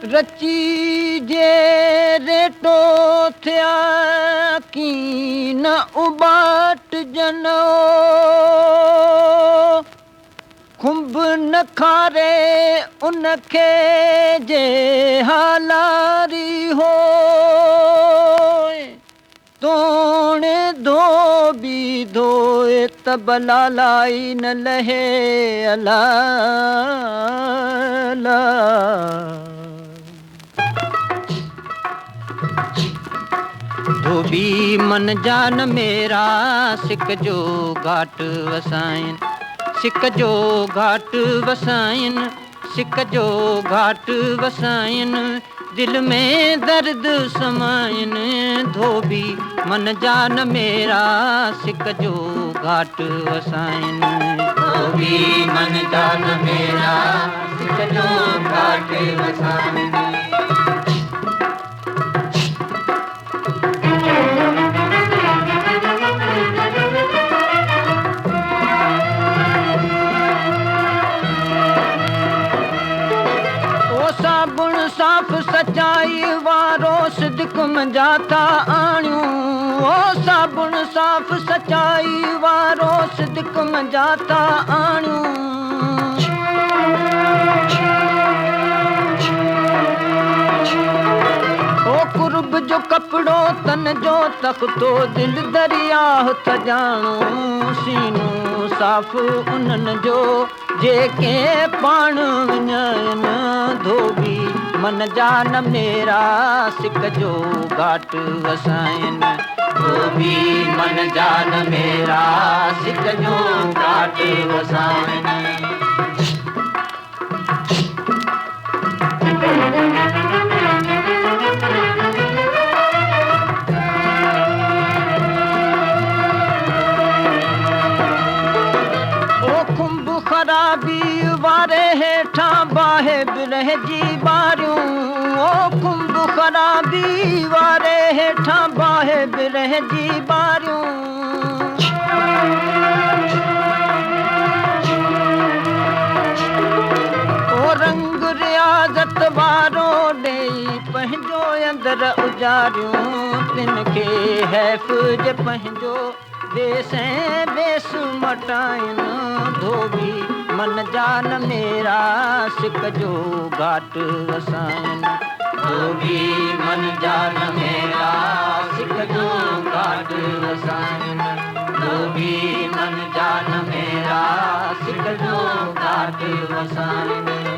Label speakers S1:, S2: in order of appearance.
S1: रची जे रेटो थिया की न उबाट जनो खुंब न खारे उनखे जे हालारी हो तोणे धोबी धोए तब लालाई न लहे अला धोबी मन जान मेरा सिक जो घाट वसाइन सिक जो घाट वसाइन सिक जो घाट वसाइन दिल में दर्द समाइन धोबी मन जान मेरा सिक जो घाट वसाइन
S2: धोबी मन जान मेरा सिक जो घाट वसाइन
S1: साबुण साफ़ सचाई वारो सिद्क मंजाता आणियूं ओ साबुण साफ़ सचाई वारो सिद्क मंजाता आणियूं ओ कुर्ब जो कपिड़ो तन जो तख्तो दिल दरिया थजाणो सीनो साफ़ उन्हनि जो जेके पाण विञाइन धोबी मन जान मेरा सिक जो घाट वसाइन
S2: धोबी मन जान मेरा सिक जो घाट वसाइन
S1: खराबी वारे हेठा बाहे बिरह जी बारियूं ओ खुंब खराबी वारे हेठा बाहे बिरह जी बारियूं ओ रंग रियाज़त वारो ॾेई पंहिंजो अंदर उजारियूं तिनखे हैफ़ जे पंहिंजो बेस बेस मटाइन धोबी मन जान मेरा सिक जो घाट वसाइन
S2: धोबी मन जान मेरा सिक जो घाट वसाइन धोबी मन जान मेरा सिक जो घाट वसाइन